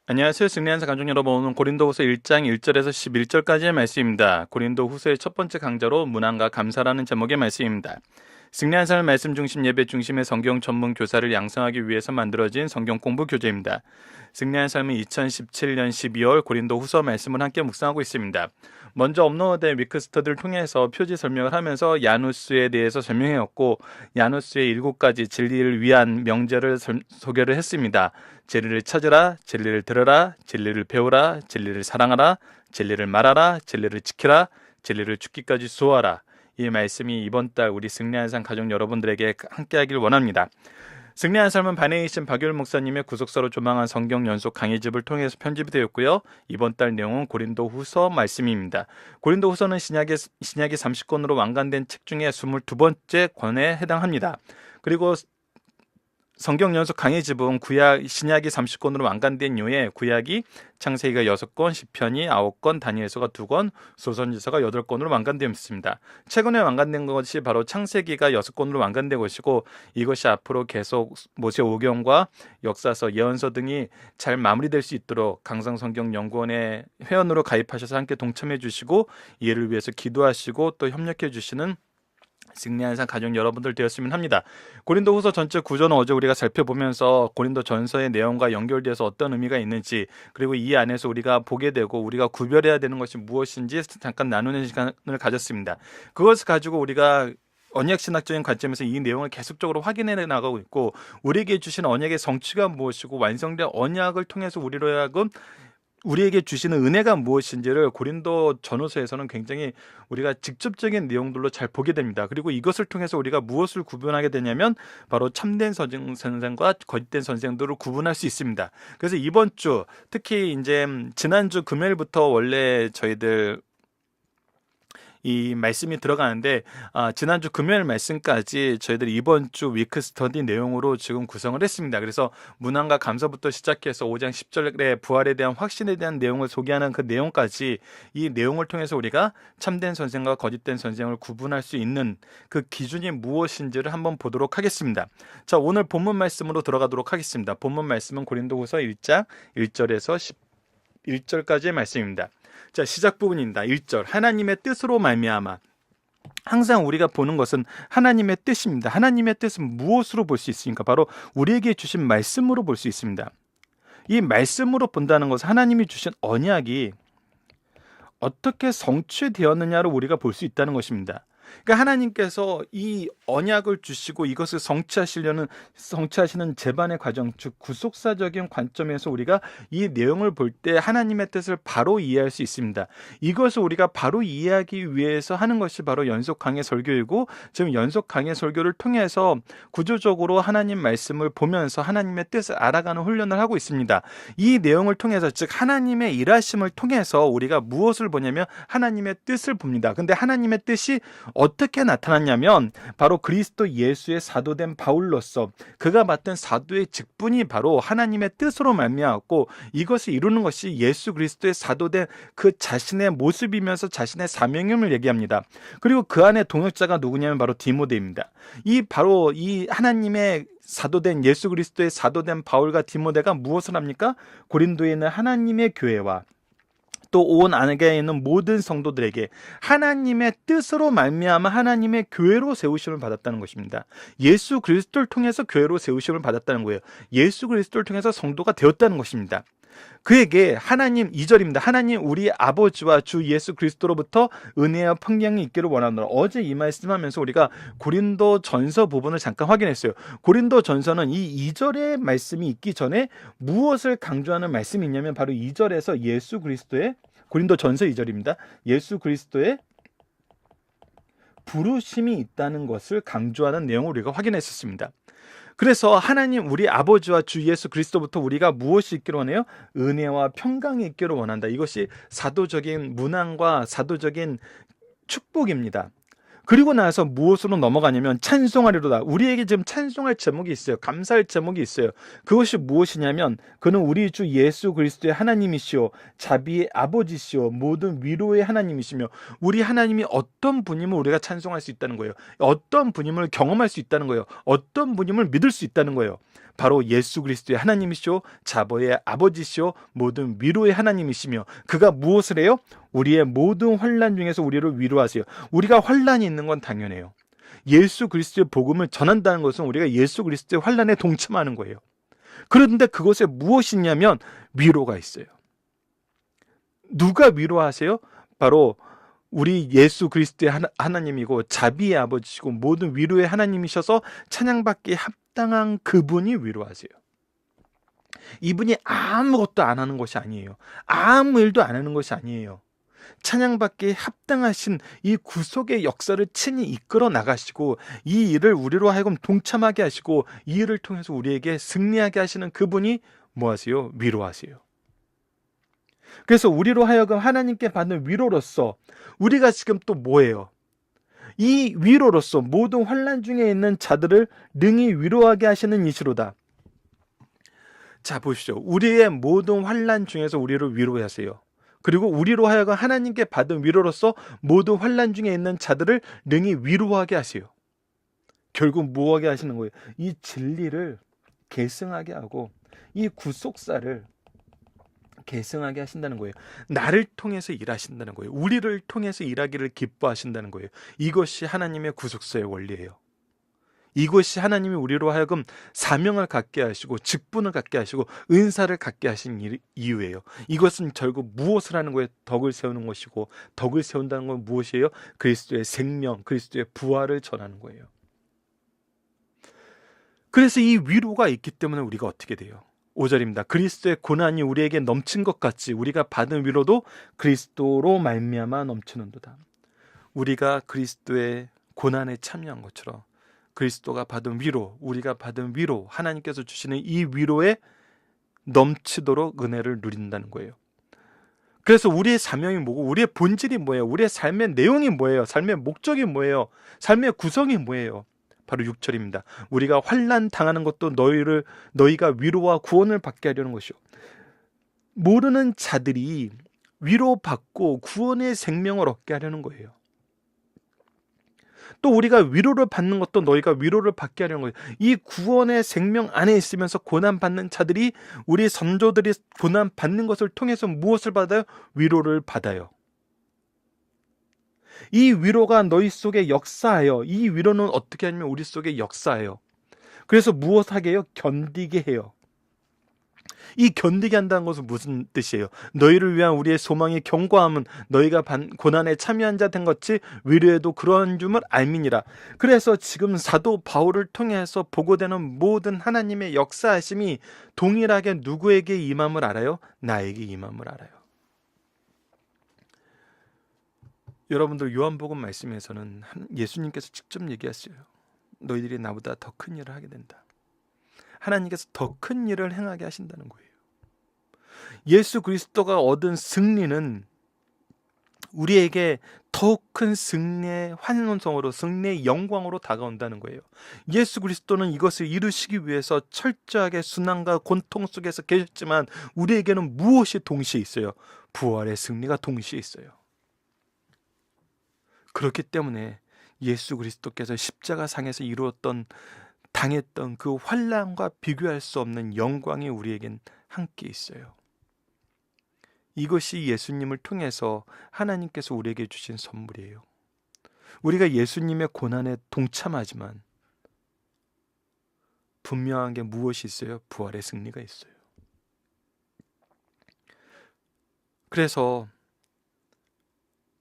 안녕하세요. 승리한사 가족 여러분, 오늘 고린도후서 1장 1절에서 11절까지의 말씀입니다. 고린도후서의 첫 번째 강좌로 문안과 감사라는 제목의 말씀입니다. 승리한 삶 말씀 중심 예배 중심의 성경 전문 교사를 양성하기 위해서 만들어진 성경 공부 교재입니다. 승리한 삶은 2017년 12월 고린도후서 말씀을 함께 묵상하고 있습니다. 먼저 업로드된 위크스터디를 통해서 표지 설명을 하면서 야누스에 대해서 설명해왔고, 야누스의 7가지 진리를 위한 명제를 소개를 했습니다. 진리를 찾으라, 진리를 들으라, 진리를 배우라, 진리를 사랑하라, 진리를 말하라, 진리를 지키라, 진리를 죽기까지 수호하라. 이 말씀이 이번 달 우리 승리한 삶 가족 여러분들에게 함께하길 원합니다. 승리한 삶은 바네이신 박율 목사님의 구속사로 조망한 성경 연속 강의집을 통해서 편집이 되었고요. 이번 달 내용은 고린도 후서 말씀입니다. 고린도 후서는 신약의 30권으로 완간된 책 중에 22번째 권에 해당합니다. 그리고 성경 연속 강의집은 신약이 30권으로 완간된 이후에 구약이 창세기가 6권, 시편이 9권, 다니엘서가 2권, 소선지서가 8권으로 완간되었습니다. 최근에 완간된 것이 바로 창세기가 6권으로 완간된 것이고, 이것이 앞으로 계속 모세오경과 역사서, 예언서 등이 잘 마무리될 수 있도록 강성성경연구원의 회원으로 가입하셔서 함께 동참해 주시고, 이해를 위해서 기도하시고 또 협력해 주시는 승리한 삶 가족 여러분들 되었으면 합니다. 고린도후서 전체 구조는 어제 우리가 살펴보면서 고린도 전서의 내용과 연결돼서 어떤 의미가 있는지, 그리고 이 안에서 우리가 보게 되고 우리가 구별해야 되는 것이 무엇인지 잠깐 나누는 시간을 가졌습니다. 그것을 가지고 우리가 언약신학적인 관점에서 이 내용을 계속적으로 확인해 나가고 있고, 우리에게 주신 언약의 성취가 무엇이고 완성된 언약을 통해서 우리에게 주시는 은혜가 무엇인지를 고린도 전후서에서는 굉장히 우리가 직접적인 내용들로 잘 보게 됩니다. 그리고 이것을 통해서 우리가 무엇을 구분하게 되냐면 바로 참된 선생과 거짓된 선생들을 구분할 수 있습니다. 그래서 이번 주, 특히 이제 지난주 금요일부터 원래 저희들 이 말씀이 들어가는데, 지난주 금요일 말씀까지 저희들이 이번 주 위크 스터디 내용으로 지금 구성을 했습니다. 그래서 문안과 감사부터 시작해서 5장 10절의 부활에 대한 확신에 대한 내용을 소개하는 그 내용까지, 이 내용을 통해서 우리가 참된 선생과 거짓된 선생을 구분할 수 있는 그 기준이 무엇인지를 한번 보도록 하겠습니다. 자, 오늘 본문 말씀으로 들어가도록 하겠습니다. 본문 말씀은 고린도후서 1장 1절에서 11절까지의 말씀입니다. 자, 시작 부분입니다. 1절. 하나님의 뜻으로 말미암아. 항상 우리가 보는 것은 하나님의 뜻입니다. 하나님의 뜻은 무엇으로 볼 수 있습니까? 바로 우리에게 주신 말씀으로 볼 수 있습니다. 이 말씀으로 본다는 것은 하나님이 주신 언약이 어떻게 성취되었느냐로 우리가 볼 수 있다는 것입니다. 그러니까 하나님께서 이 언약을 주시고 이것을 성취하시는 재반의 과정, 즉 구속사적인 관점에서 우리가 이 내용을 볼 때 하나님의 뜻을 바로 이해할 수 있습니다. 이것을 우리가 바로 이해하기 위해서 하는 것이 바로 연속 강해 설교이고, 지금 연속 강해 설교를 통해서 구조적으로 하나님 말씀을 보면서 하나님의 뜻을 알아가는 훈련을 하고 있습니다. 이 내용을 통해서, 즉 하나님의 일하심을 통해서 우리가 무엇을 보냐면 하나님의 뜻을 봅니다. 근데 하나님의 뜻이 어떻게 나타났냐면 바로 그리스도 예수의 사도된 바울로서 그가 맡은 사도의 직분이 바로 하나님의 뜻으로 말미암았고, 이것을 이루는 것이 예수 그리스도의 사도된 그 자신의 모습이면서 자신의 사명임을 얘기합니다. 그리고 그 안에 동역자가 누구냐면 바로 디모데입니다. 바로 이 하나님의 사도된 예수 그리스도의 사도된 바울과 디모데가 무엇을 합니까? 고린도에 있는 하나님의 교회와 또 온 안에 있는 모든 성도들에게 하나님의 뜻으로 말미암아 하나님의 교회로 세우심을 받았다는 것입니다. 예수 그리스도를 통해서 교회로 세우심을 받았다는 거예요. 예수 그리스도를 통해서 성도가 되었다는 것입니다. 그에게 하나님, 2절입니다. 하나님 우리 아버지와 주 예수 그리스도로부터 은혜와 평강이 있기를 원하노라. 어제 이 말씀하면서 우리가 고린도 전서 부분을 잠깐 확인했어요. 고린도 전서는 이 2절의 말씀이 있기 전에 무엇을 강조하는 말씀이 있냐면 바로 2절에서 예수 그리스도의, 고린도 전서 2절입니다. 예수 그리스도의 부르심이 있다는 것을 강조하는 내용을 우리가 확인했었습니다. 그래서 하나님 우리 아버지와 주 예수 그리스도부터 우리가 무엇이 있기를 원해요? 은혜와 평강이 있기를 원한다. 이것이 사도적인 문안과 사도적인 축복입니다. 그리고 나서 무엇으로 넘어가냐면 찬송하리로다. 우리에게 지금 찬송할 제목이 있어요. 감사할 제목이 있어요. 그것이 무엇이냐면 그는 우리 주 예수 그리스도의 하나님이시오, 자비의 아버지시오, 모든 위로의 하나님이시며, 우리 하나님이 어떤 분임을 우리가 찬송할 수 있다는 거예요. 어떤 분임을 경험할 수 있다는 거예요. 어떤 분임을 믿을 수 있다는 거예요. 바로 예수 그리스도의 하나님이시오, 자보의 아버지시오, 모든 위로의 하나님이시며, 그가 무엇을 해요? 우리의 모든 환난 중에서 우리를 위로하세요. 우리가 환난이 있는 건 당연해요. 예수 그리스도의 복음을 전한다는 것은 우리가 예수 그리스도의 환난에 동참하는 거예요. 그런데 그것에 무엇이 있냐면 위로가 있어요. 누가 위로하세요? 바로 우리 예수 그리스도의 하나님이고 자비의 아버지시고 모든 위로의 하나님이셔서 찬양받기에 합당한 그분이 위로하세요. 이분이 아무것도 안 하는 것이 아니에요. 아무 일도 안 하는 것이 아니에요. 찬양받기에 합당하신 이 구속의 역사를 친히 이끌어 나가시고, 이 일을 우리로 하여금 동참하게 하시고, 이 일을 통해서 우리에게 승리하게 하시는 그분이 뭐 하세요? 위로하세요. 그래서 우리로 하여금 하나님께 받는 위로로서 우리가 지금 또 뭐예요? 이 위로로서 모든 환난 중에 있는 자들을 능히 위로하게 하시는 이시로다. 자, 보십시오. 우리의 모든 환난 중에서 우리를 위로하세요. 그리고 우리로 하여금 하나님께 받은 위로로서 모든 환난 중에 있는 자들을 능히 위로하게 하세요. 결국 뭐하게 하시는 거예요? 이 진리를 계승하게 하고 이 구속사를 계승하게 하신다는 거예요. 나를 통해서 일하신다는 거예요. 우리를 통해서 일하기를 기뻐하신다는 거예요. 이것이 하나님의 구속사의 원리예요. 이것이 하나님이 우리로 하여금 사명을 갖게 하시고 직분을 갖게 하시고 은사를 갖게 하신 이유예요. 이것은 결국 무엇을 하는 거예요? 덕을 세우는 것이고, 덕을 세운다는 건 무엇이에요? 그리스도의 생명, 그리스도의 부활을 전하는 거예요. 그래서 이 위로가 있기 때문에 우리가 어떻게 돼요? 5절입니다. 그리스도의 고난이 우리에게 넘친 것 같이 우리가 받은 위로도 그리스도로 말미암아 넘치는도다. 우리가 그리스도의 고난에 참여한 것처럼 그리스도가 받은 위로, 우리가 받은 위로, 하나님께서 주시는 이 위로에 넘치도록 은혜를 누린다는 거예요. 그래서 우리의 사명이 뭐고, 우리의 본질이 뭐예요? 우리의 삶의 내용이 뭐예요? 삶의 목적이 뭐예요? 삶의 구성이 뭐예요? 바로 6절입니다. 우리가 환난 당하는 것도 너희가 위로와 구원을 받게 하려는 것이요. 모르는 자들이 위로받고 구원의 생명을 얻게 하려는 거예요. 또 우리가 위로를 받는 것도 너희가 위로를 받게 하려는 거예요. 이 구원의 생명 안에 있으면서 고난받는 자들이, 우리 선조들이 고난받는 것을 통해서 무엇을 받아요? 위로를 받아요. 이 위로가 너희 속에 역사하여, 이 위로는 어떻게 하냐면 우리 속에 역사해요. 그래서 무엇하게 해요? 견디게 해요. 이 견디게 한다는 것은 무슨 뜻이에요? 너희를 위한 우리의 소망의 견고함은 너희가 고난에 참여한 자 된 것이 위로에도 그러한 줄을 알미니라. 그래서 지금 사도 바울을 통해서 보고되는 모든 하나님의 역사하심이 동일하게 누구에게 임함을 알아요? 나에게 임함을 알아요. 여러분들 요한복음 말씀에서는 예수님께서 직접 얘기하세요. 너희들이 나보다 더 큰 일을 하게 된다. 하나님께서 더 큰 일을 행하게 하신다는 거예요. 예수 그리스도가 얻은 승리는 우리에게 더 큰 승리의 환원성으로, 승리의 영광으로 다가온다는 거예요. 예수 그리스도는 이것을 이루시기 위해서 철저하게 순환과 고통 속에서 계셨지만 우리에게는 무엇이 동시에 있어요? 부활의 승리가 동시에 있어요. 그렇기 때문에 예수 그리스도께서 십자가상에서 당했던 그 환난과 비교할 수 없는 영광이 우리에겐 함께 있어요. 이것이 예수님을 통해서 하나님께서 우리에게 주신 선물이에요. 우리가 예수님의 고난에 동참하지만 분명한 게 무엇이 있어요? 부활의 승리가 있어요. 그래서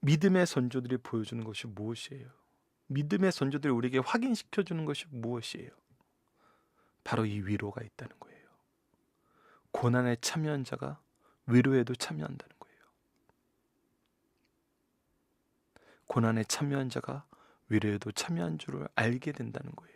믿음의 선조들이 보여주는 것이 무엇이에요? 믿음의 선조들이 우리에게 확인시켜주는 것이 무엇이에요? 바로 이 위로가 있다는 거예요. 고난에 참여한 자가 위로에도 참여한다는 거예요. 고난에 참여한 자가 위로에도 참여한 줄을 알게 된다는 거예요.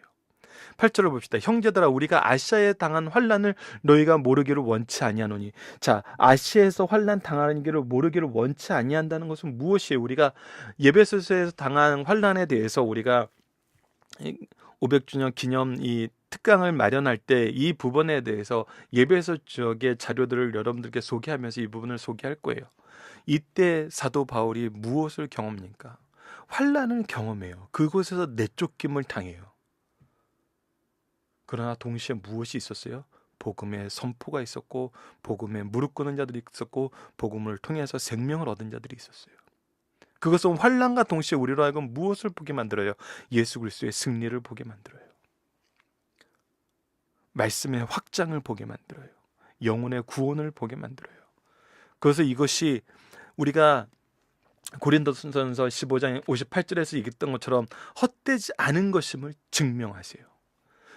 8절을 봅시다. 형제들아, 우리가 아시아에 당한 환난을 너희가 모르기를 원치 아니하노니. 자, 아시아에서 환난 당하는 길을 모르기를 원치 아니한다는 것은 무엇이에요? 우리가 예배소서에서 당한 환난에 대해서 우리가 500주년 기념 이 특강을 마련할 때 이 부분에 대해서 예배소 지역의 자료들을 여러분들께 소개하면서 이 부분을 소개할 거예요. 이때 사도 바울이 무엇을 경험합니까? 환난을 경험해요. 그곳에서 내쫓김을 당해요. 그러나 동시에 무엇이 있었어요? 복음의 선포가 있었고, 복음에 무릎 꿇는 자들이 있었고, 복음을 통해서 생명을 얻은 자들이 있었어요. 그것은 환난과 동시에 우리로 하여금 무엇을 보게 만들어요? 예수 그리스도의 승리를 보게 만들어요. 말씀의 확장을 보게 만들어요. 영혼의 구원을 보게 만들어요. 그래서 이것이 우리가 고린도전서 15장 58절에서 얘기했던 것처럼 헛되지 않은 것임을 증명하세요.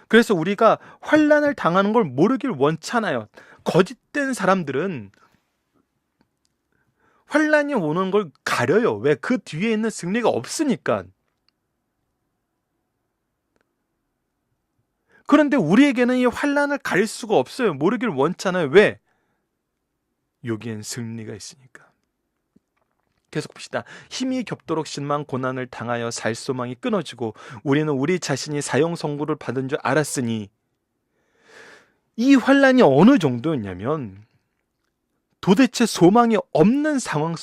그래서 우리가 환난을 당하는 걸 모르길 원찮아요. 거짓된 사람들은 환난이 오는 걸 가려요. 왜? 그 뒤에 있는 승리가 없으니까. 그런데 우리에게는 이 환난을 가릴 수가 없어요. 모르길 원찮아요. 왜? 여기엔 승리가 있으니까. 계속 봅시다. 힘이 겹도록 심한 고난을 당하여 살 소망이 끊어지고 우리는 우리 자신이 사형 선고를 받은 줄 알았으니, 이 환난이 어느 정도였냐면 도대체 소망이 없는 상황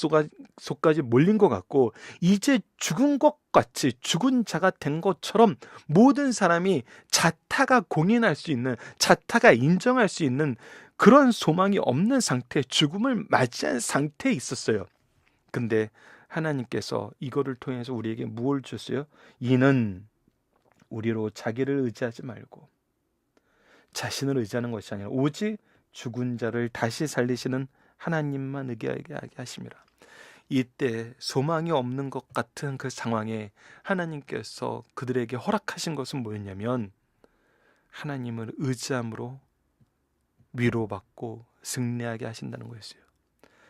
속까지 몰린 것 같고, 이제 죽은 것 같이 죽은 자가 된 것처럼 모든 사람이 자타가 공인할 수 있는, 자타가 인정할 수 있는 그런 소망이 없는 상태, 죽음을 맞이한 상태에 있었어요. 근데 하나님께서 이거를 통해서 우리에게 무엇을 줬어요? 이는 우리로 자기를 의지하지 말고 자신을 의지하는 것이 아니라 오직 죽은 자를 다시 살리시는 하나님만 의지하게 하심이라. 이때 소망이 없는 것 같은 그 상황에 하나님께서 그들에게 허락하신 것은 뭐였냐면, 하나님을 의지함으로 위로받고 승리하게 하신다는 거였어요.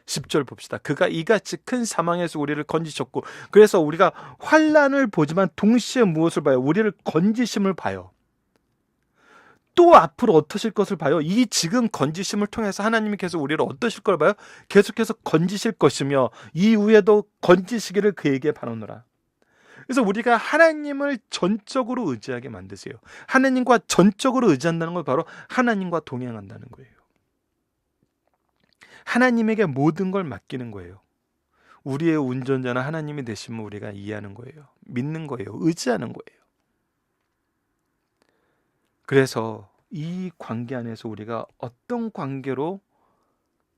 10절 봅시다. 그가 이같이 큰 사망에서 우리를 건지셨고, 그래서 우리가 환난을 보지만 동시에 무엇을 봐요? 우리를 건지심을 봐요. 또 앞으로 어떠실 것을 봐요. 이 지금 건지심을 통해서 하나님이 계속 우리를 어떠실 걸 봐요. 계속해서 건지실 것이며 이후에도 건지시기를 그에게 바라노라. 그래서 우리가 하나님을 전적으로 의지하게 만드세요. 하나님과 전적으로 의지한다는 건 바로 하나님과 동행한다는 거예요. 하나님에게 모든 걸 맡기는 거예요. 우리의 운전자는 하나님이 되시면 우리가 이해하는 거예요. 믿는 거예요. 의지하는 거예요. 그래서 이 관계 안에서 우리가 어떤 관계로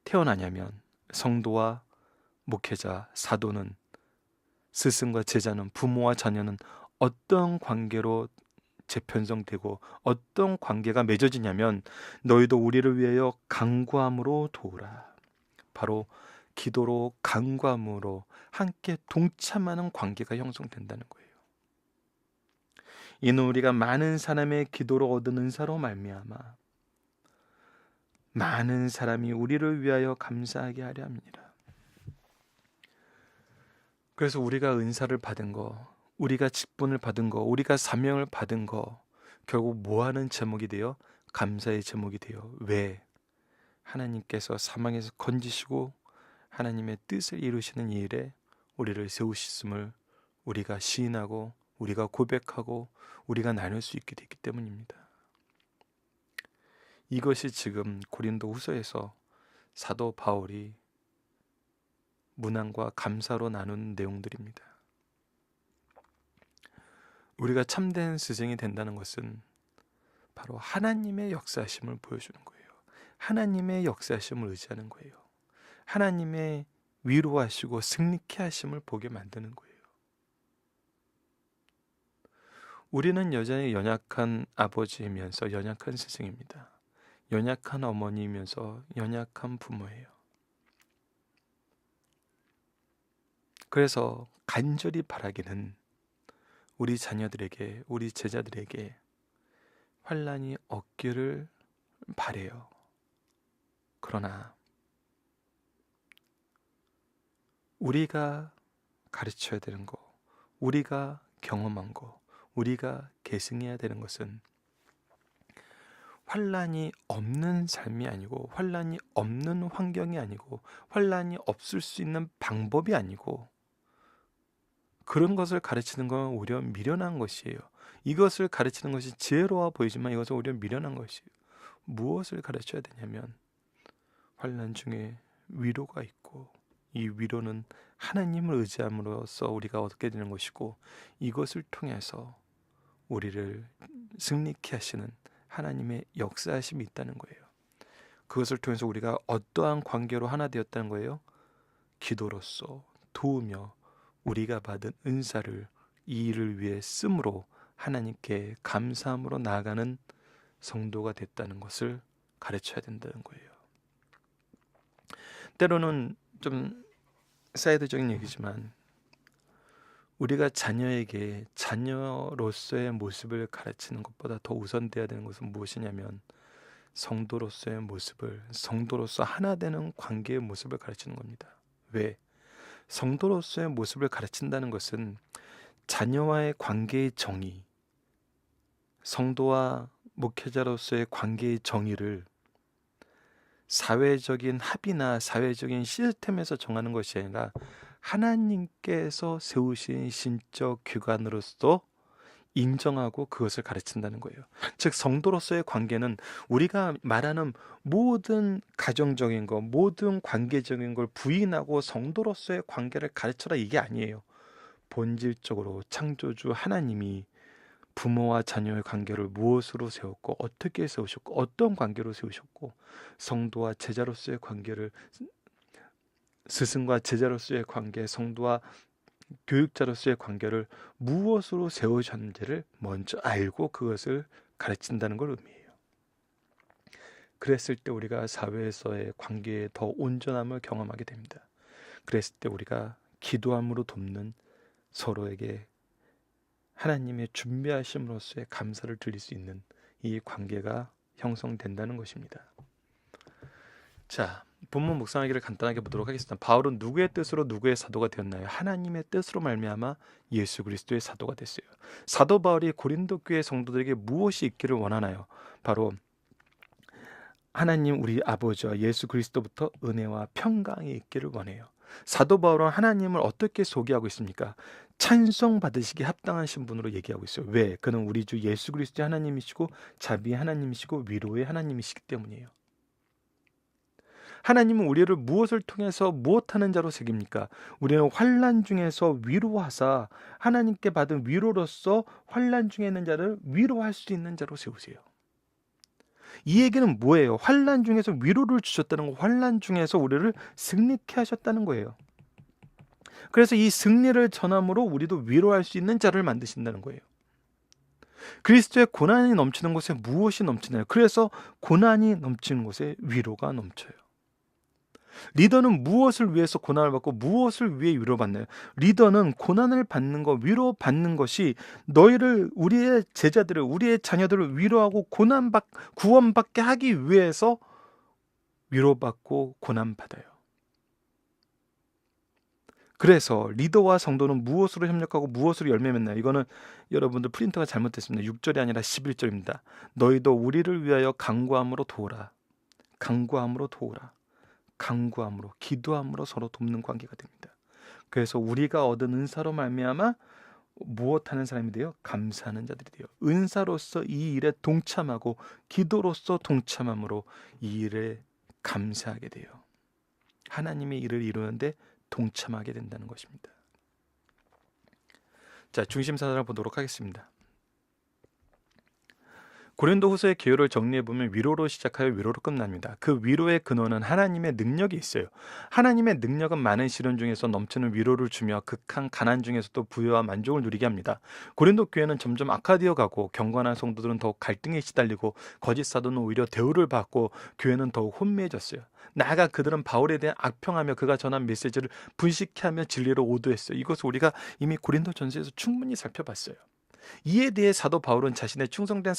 태어나냐면, 성도와 목회자, 사도는, 스승과 제자는, 부모와 자녀는 어떤 관계로 재편성되고 어떤 관계가 맺어지냐면, 너희도 우리를 위하여 간구함으로 도우라. 바로 기도로, 간구함으로 함께 동참하는 관계가 형성된다는 거예요. 이는 우리가 많은 사람의 기도로 얻은 은사로 말미암아 많은 사람이 우리를 위하여 감사하게 하려 합니다. 그래서 우리가 은사를 받은 거, 우리가 직분을 받은 거, 우리가 사명을 받은 거, 결국 뭐하는 제목이 돼요? 감사의 제목이 돼요. 왜? 하나님께서 사망에서 건지시고 하나님의 뜻을 이루시는 이 일에 우리를 세우셨음을 우리가 시인하고 우리가 고백하고 우리가 나눌 수 있게 됐기 때문입니다. 이것이 지금 고린도 후서에서 사도 바울이 문안과 감사로 나눈 내용들입니다. 우리가 참된 스승이 된다는 것은 바로 하나님의 역사하심을 보여주는 거예요. 하나님의 역사하심을 의지하는 거예요. 하나님의 위로하시고 승리케 하심을 보게 만드는 거예요. 우리는 여전히 연약한 아버지이면서 연약한 스승입니다. 연약한 어머니이면서 연약한 부모예요. 그래서 간절히 바라기는 우리 자녀들에게, 우리 제자들에게 환난이 없기를 바라요. 그러나 우리가 가르쳐야 되는 거, 우리가 경험한 거, 우리가 계승해야 되는 것은 환난이 없는 삶이 아니고, 환난이 없는 환경이 아니고, 환난이 없을 수 있는 방법이 아니고, 그런 것을 가르치는 건 오히려 미련한 것이에요. 이것을 가르치는 것이 지혜로워 보이지만 이것은 오히려 미련한 것이에요. 무엇을 가르쳐야 되냐면, 환난 중에 위로가 있고, 이 위로는 하나님을 의지함으로써 우리가 얻게 되는 것이고, 이것을 통해서 우리를 승리케 하시는 하나님의 역사하심이 있다는 거예요. 그것을 통해서 우리가 어떠한 관계로 하나 되었다는 거예요? 기도로서 도우며 우리가 받은 은사를 이 일을 위해 쓰므로 하나님께 감사함으로 나아가는 성도가 됐다는 것을 가르쳐야 된다는 거예요. 때로는 좀 사이드적인 얘기지만 우리가 자녀에게 자녀로서의 모습을 가르치는 것보다 더 우선돼야 되는 것은 무엇이냐면 성도로서의 모습을, 성도로서 하나 되는 관계의 모습을 가르치는 겁니다. 왜? 성도로서의 모습을 가르친다는 것은 자녀와의 관계의 정의, 성도와 목회자로서의 관계의 정의를 사회적인 합의나 사회적인 시스템에서 정하는 것이 아니라 하나님께서 세우신 신적 규관으로서 인정하고 그것을 가르친다는 거예요. 즉 성도로서의 관계는 우리가 말하는 모든 가정적인 것, 모든 관계적인 걸 부인하고 성도로서의 관계를 가르쳐라 이게 아니에요. 본질적으로 창조주 하나님이 부모와 자녀의 관계를 무엇으로 세웠고 어떻게 세우셨고 어떤 관계로 세우셨고 성도와 제자로서의 관계를 스승과 제자로서의 관계, 성도와 교육자로서의 관계를 무엇으로 세우셨는지를 먼저 알고 그것을 가르친다는 걸 의미해요. 그랬을 때 우리가 사회에서의 관계에 더 온전함을 경험하게 됩니다. 그랬을 때 우리가 기도함으로 돕는 서로에게 하나님의 준비하심으로서의 감사를 드릴 수 있는 이 관계가 형성된다는 것입니다. 자, 본문 묵상하기를 간단하게 보도록 하겠습니다. 바울은 누구의 뜻으로 누구의 사도가 되었나요? 하나님의 뜻으로 말미암아 예수 그리스도의 사도가 됐어요. 사도 바울이 고린도 교회 성도들에게 무엇이 있기를 원하나요? 바로 하나님 우리 아버지와 예수 그리스도부터 은혜와 평강이 있기를 원해요. 사도 바울은 하나님을 어떻게 소개하고 있습니까? 찬송 받으시기 합당한 신분으로 얘기하고 있어요. 왜? 그는 우리 주 예수 그리스도의 하나님이시고 자비의 하나님이시고 위로의 하나님이시기 때문이에요. 하나님은 우리를 무엇을 통해서 무엇하는 자로 새깁니까? 우리는 환난 중에서 위로하사 하나님께 받은 위로로서 환난 중에 있는 자를 위로할 수 있는 자로 세우세요. 이 얘기는 뭐예요? 환난 중에서 위로를 주셨다는 거, 환난 중에서 우리를 승리케 하셨다는 거예요. 그래서 이 승리를 전함으로 우리도 위로할 수 있는 자를 만드신다는 거예요. 그리스도의 고난이 넘치는 곳에 무엇이 넘치나요? 그래서 고난이 넘치는 곳에 위로가 넘쳐요. 리더는 무엇을 위해서 고난을 받고 무엇을 위해 위로받나요? 리더는 고난을 받는 것, 위로받는 것이 너희를, 우리의 제자들을, 우리의 자녀들을 위로하고 구원받게 하기 위해서 위로받고 고난받아요. 그래서 리더와 성도는 무엇으로 협력하고 무엇으로 열매 맺나요? 이거는 여러분들 프린터가 잘못됐습니다. 6절이 아니라 11절입니다. 너희도 우리를 위하여 간구함으로 도우라. 간구함으로 도우라. 간구함으로, 기도함으로 서로 돕는 관계가 됩니다. 그래서 우리가 얻은 은사로 말미암아 무엇하는 사람이 돼요? 감사하는 자들이 돼요. 은사로서 이 일에 동참하고 기도로서 동참함으로 이 일에 감사하게 돼요. 하나님의 일을 이루는데 동참하게 된다는 것입니다. 자, 중심사상을 보도록 하겠습니다. 고린도후서의 기호를 정리해보면 위로로 시작하여 위로로 끝납니다. 그 위로의 근원은 하나님의 능력이 있어요. 하나님의 능력은 많은 시련 중에서 넘치는 위로를 주며 극한 가난 중에서도 부여와 만족을 누리게 합니다. 고린도 교회는 점점 악화되어 가고 경건한 성도들은 더욱 갈등에 시달리고 거짓 사도는 오히려 대우를 받고 교회는 더욱 혼미해졌어요. 나아가 그들은 바울에 대해 악평하며 그가 전한 메시지를 분식해하며 진리로 오도했어요. 이것을 우리가 이미 고린도 전서에서 충분히 살펴봤어요. 이에 대해 사도 바울은 자신의 충성된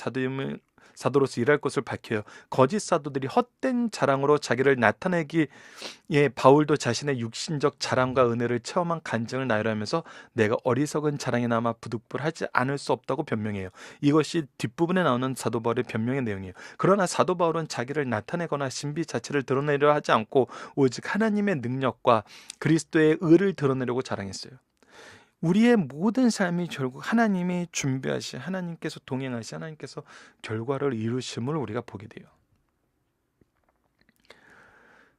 사도로서 일할 것을 밝혀요. 거짓 사도들이 헛된 자랑으로 자기를 나타내기에 바울도 자신의 육신적 자랑과 은혜를 체험한 간증을 나열하면서 내가 어리석은 자랑이나마 부득불하지 않을 수 없다고 변명해요. 이것이 뒷부분에 나오는 사도 바울의 변명의 내용이에요. 그러나 사도 바울은 자기를 나타내거나 신비 자체를 드러내려 하지 않고 오직 하나님의 능력과 그리스도의 의를 드러내려고 자랑했어요. 우리의 모든 삶이 결국 하나님이 준비하신, 하나님께서 동행하신, 하나님께서 결과를 이루심을 우리가 보게 돼요.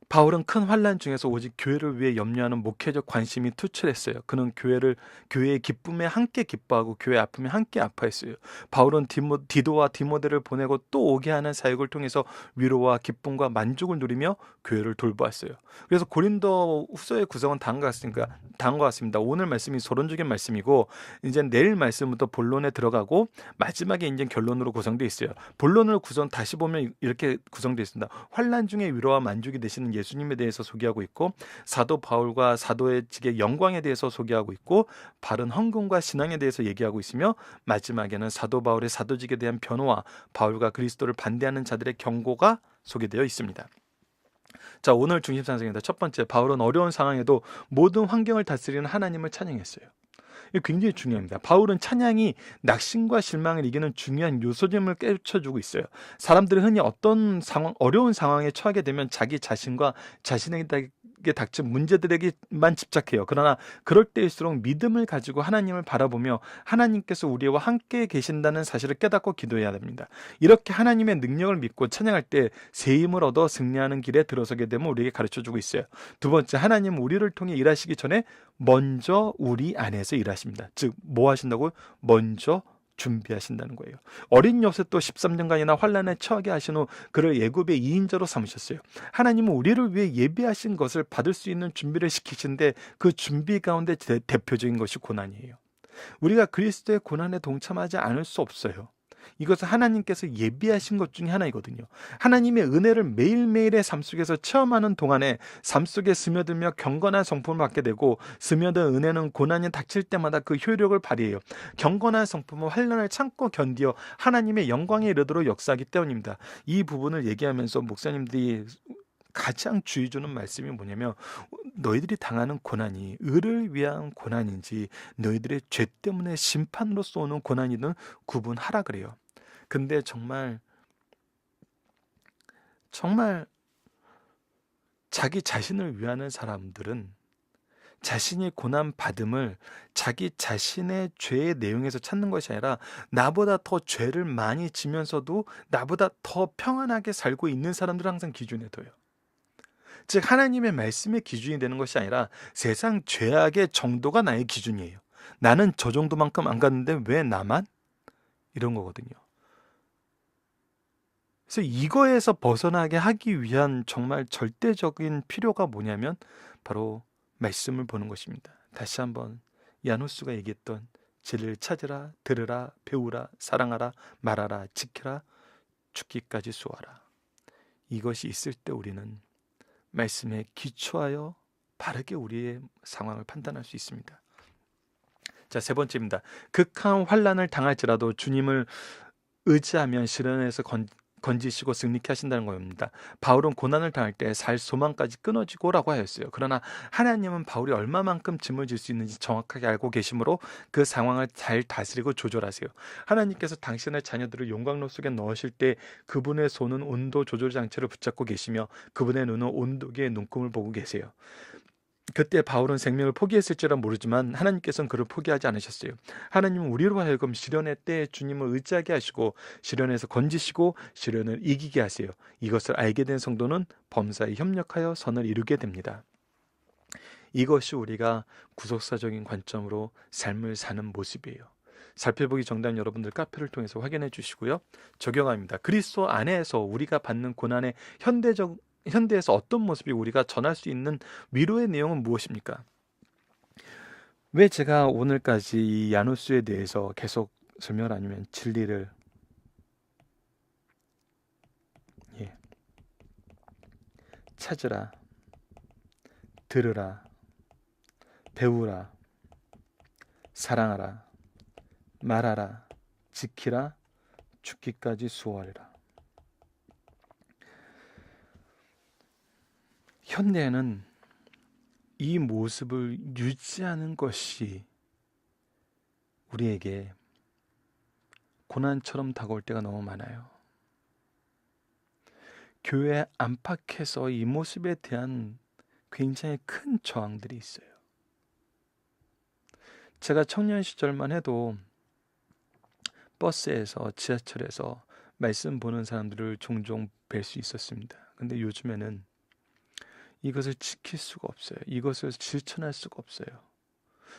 바울은 큰 환난 중에서 오직 교회를 위해 염려하는 목회적 관심이 투철했어요. 그는 교회의 기쁨에 함께 기뻐하고 교회의 아픔에 함께 아파했어요. 바울은 디도와 디모데를 보내고 또 오게 하는 사역을 통해서 위로와 기쁨과 만족을 누리며 교회를 돌보았어요. 그래서 고린도 후서의 구성은 다음과 같습니다. 오늘 말씀이 서론적인 말씀이고 이제 내일 말씀부터 본론에 들어가고 마지막에 이제 결론으로 구성되어 있어요. 본론을 다시 보면 이렇게 구성되어 있습니다. 환난 중에 위로와 만족이 되시는 예수님에 대해서 소개하고 있고, 사도 바울과 사도의 직의 영광에 대해서 소개하고 있고, 바른 헌금과 신앙에 대해서 얘기하고 있으며, 마지막에는 사도 바울의 사도직에 대한 변호와 바울과 그리스도를 반대하는 자들의 경고가 소개되어 있습니다. 자, 오늘 중심 상승입니다. 첫 번째, 바울은 어려운 상황에도 모든 환경을 다스리는 하나님을 찬양했어요. 이거 굉장히 중요합니다. 바울은 찬양이 낙심과 실망을 이기는 중요한 요소점을 깨우쳐주고 있어요. 사람들은 흔히 어려운 상황에 처하게 되면 자기 자신과 자신에게 닥친 문제들에게만 집착해요. 그러나 그럴 때일수록 믿음을 가지고 하나님을 바라보며 하나님께서 우리와 함께 계신다는 사실을 깨닫고 기도해야 됩니다. 이렇게 하나님의 능력을 믿고 찬양할 때 새 힘을 얻어 승리하는 길에 들어서게 되면 우리에게 가르쳐주고 있어요. 두 번째, 하나님은 우리를 통해 일하시기 전에 먼저 우리 안에서 일하십니다. 즉, 뭐 하신다고요? 먼저 준비하신다는 거예요. 어린 요셉도 13년간이나 환난에 처하게 하신 후 그를 애굽의 2인자로 삼으셨어요. 하나님은 우리를 위해 예비하신 것을 받을 수 있는 준비를 시키신데, 그 준비 가운데 대표적인 것이 고난이에요. 우리가 그리스도의 고난에 동참하지 않을 수 없어요. 이것은 하나님께서 예비하신 것 중에 하나이거든요. 하나님의 은혜를 매일매일의 삶 속에서 체험하는 동안에 삶 속에 스며들며 경건한 성품을 받게 되고, 스며든 은혜는 고난이 닥칠 때마다 그 효력을 발휘해요. 경건한 성품은 환난을 참고 견디어 하나님의 영광에 이르도록 역사하기 때문입니다. 이 부분을 얘기하면서 목사님들이 가장 주의 주는 말씀이 뭐냐면, 너희들이 당하는 고난이 의를 위한 고난인지 너희들의 죄 때문에 심판으로서 오는 고난이든 구분하라 그래요. 근데 정말 자기 자신을 위하는 사람들은 자신이 고난 받음을 자기 자신의 죄의 내용에서 찾는 것이 아니라, 나보다 더 죄를 많이 지면서도 나보다 더 평안하게 살고 있는 사람들을 항상 기준에 둬요. 즉, 하나님의 말씀의 기준이 되는 것이 아니라 세상 죄악의 정도가 나의 기준이에요. 나는 저 정도만큼 안 갔는데 왜 나만? 이런 거거든요. 그래서 이거에서 벗어나게 하기 위한 정말 절대적인 필요가 뭐냐면 바로 말씀을 보는 것입니다. 다시 한번 야누스가 얘기했던 진리를 찾으라, 들으라, 배우라, 사랑하라, 말하라, 지켜라, 죽기까지 수호하라. 이것이 있을 때 우리는 말씀에 기초하여 바르게 우리의 상황을 판단할 수 있습니다. 자, 세 번째입니다. 극한 환난을 당할지라도 주님을 의지하면 시련에서 건지시고 승리케 하신다는 겁니다. 바울은 고난을 당할 때 살 소망까지 끊어지고라고 하였어요. 그러나 하나님은 바울이 얼마만큼 짐을 질 수 있는지 정확하게 알고 계시므로 그 상황을 잘 다스리고 조절하세요. 하나님께서 당신의 자녀들을 용광로 속에 넣으실 때 그분의 손은 온도 조절 장치를 붙잡고 계시며 그분의 눈은 온도계의 눈금을 보고 계세요. 그때 바울은 생명을 포기했을지라 모르지만 하나님께서는 그를 포기하지 않으셨어요. 하나님은 우리로 하여금 시련의 때에 주님을 의지하게 하시고 시련에서 건지시고 시련을 이기게 하세요. 이것을 알게 된 성도는 범사에 협력하여 선을 이루게 됩니다. 이것이 우리가 구속사적인 관점으로 삶을 사는 모습이에요. 살펴보기 정답 여러분들 카페를 통해서 확인해 주시고요. 적용합니다. 그리스도 안에서 우리가 받는 고난의 현대에서 어떤 모습이 우리가 전할 수 있는 위로의 내용은 무엇입니까? 왜 제가 오늘까지 이 야누스에 대해서 계속 설명을 아니면 진리를 찾으라, 들으라, 배우라, 사랑하라, 말하라, 지키라, 죽기까지 수호하리라. 현대에는 이 모습을 유지하는 것이 우리에게 고난처럼 다가올 때가 너무 많아요. 교회 안팎에서 이 모습에 대한 굉장히 큰 저항들이 있어요. 제가 청년 시절만 해도 버스에서, 지하철에서 말씀 보는 사람들을 종종 뵐 수 있었습니다. 근데 요즘에는 이것을 지킬 수가 없어요. 이것을 실천할 수가 없어요.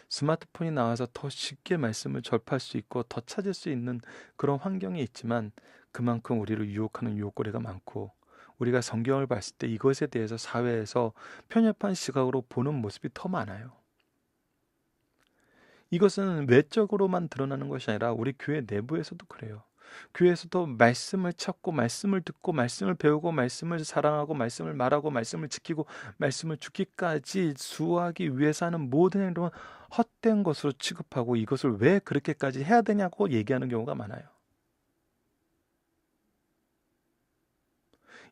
스마트폰이 나와서 더 쉽게 말씀을 접할 수 있고 더 찾을 수 있는 그런 환경이 있지만 그만큼 우리를 유혹하는 유혹거리가 많고 우리가 성경을 봤을 때 이것에 대해서 사회에서 편협한 시각으로 보는 모습이 더 많아요. 이것은 외적으로만 드러나는 것이 아니라 우리 교회 내부에서도 그래요. 교회에서도 말씀을 찾고 말씀을 듣고 말씀을 배우고 말씀을 사랑하고 말씀을 말하고 말씀을 지키고 말씀을 죽기까지 수호하기 위해서 하는 모든 행동은 헛된 것으로 취급하고 이것을 왜 그렇게까지 해야 되냐고 얘기하는 경우가 많아요.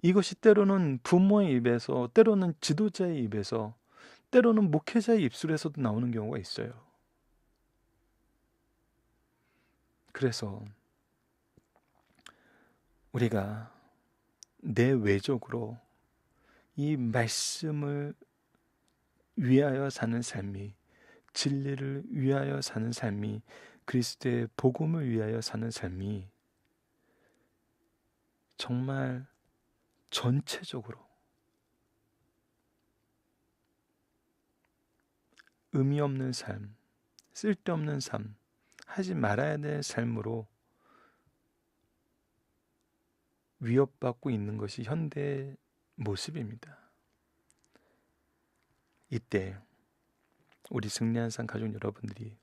이것이 때로는 부모의 입에서, 때로는 지도자의 입에서, 때로는 목회자의 입술에서도 나오는 경우가 있어요. 그래서 우리가 내외적으로 이 말씀을 위하여 사는 삶이, 진리를 위하여 사는 삶이, 그리스도의 복음을 위하여 사는 삶이 정말 전체적으로 의미 없는 삶, 쓸데없는 삶, 하지 말아야 될 삶으로 위협받고 있는 것이 현대의 모습입니다. 이때 우리 승리한산 가족 여러분들이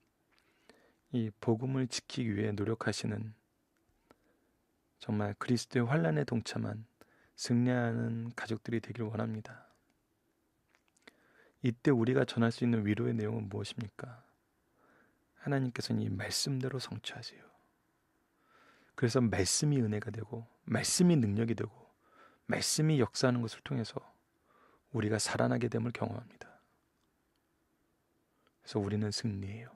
이 복음을 지키기 위해 노력하시는 정말 그리스도의 환난에 동참한 승리하는 가족들이 되길 원합니다. 이때 우리가 전할 수 있는 위로의 내용은 무엇입니까? 하나님께서는 이 말씀대로 성취하세요. 그래서 말씀이 은혜가 되고 말씀이 능력이 되고 말씀이 역사하는 것을 통해서 우리가 살아나게 됨을 경험합니다. 그래서 우리는 승리해요.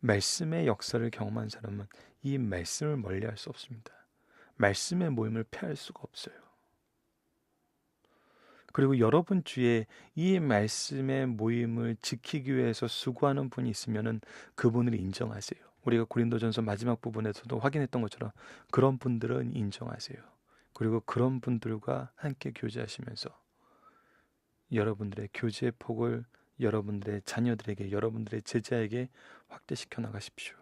말씀의 역사를 경험한 사람은 이 말씀을 멀리할 수 없습니다. 말씀의 모임을 피할 수가 없어요. 그리고 여러분 주위에 이 말씀의 모임을 지키기 위해서 수고하는 분이 있으면 그분을 인정하세요. 우리가 고린도전서 마지막 부분에서도 확인했던 것처럼 그런 분들은 인정하세요. 그리고 그런 분들과 함께 교제하시면서 여러분들의 교제의 폭을 여러분들의 자녀들에게, 여러분들의 제자에게 확대시켜 나가십시오.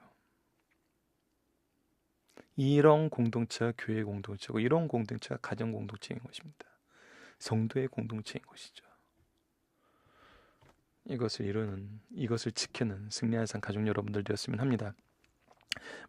이런 공동체가 교회의 공동체고 이런 공동체가 가정 공동체인 것입니다. 성도의 공동체인 것이죠. 이것을 이루는, 이것을 지키는 승리한산 가족 여러분들 되었으면 합니다.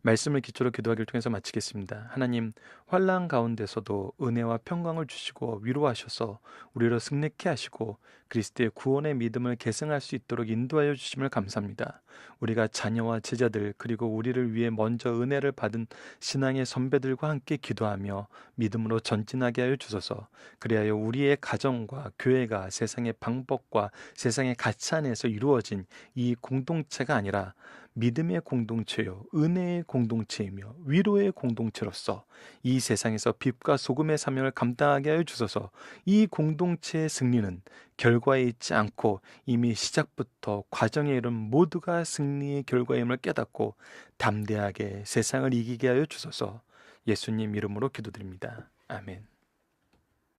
말씀을 기초로 기도하기를 통해서 마치겠습니다. 하나님, 환난 가운데서도 은혜와 평강을 주시고 위로하셔서 우리로 승리케 하시고 그리스도의 구원의 믿음을 계승할 수 있도록 인도하여 주심을 감사합니다. 우리가 자녀와 제자들 그리고 우리를 위해 먼저 은혜를 받은 신앙의 선배들과 함께 기도하며 믿음으로 전진하게 하여 주소서. 그리하여 우리의 가정과 교회가 세상의 방법과 세상의 가치 안에서 이루어진 이 공동체가 아니라 믿음의 공동체요, 은혜의 공동체이며 위로의 공동체로서 이 세상에서 빛과 소금의 사명을 감당하게 하여 주소서. 이 공동체의 승리는 결과에 있지 않고 이미 시작부터 과정에 이른 모두가 승리의 결과임을 깨닫고 담대하게 세상을 이기게 하여 주소서. 예수님 이름으로 기도드립니다. 아멘.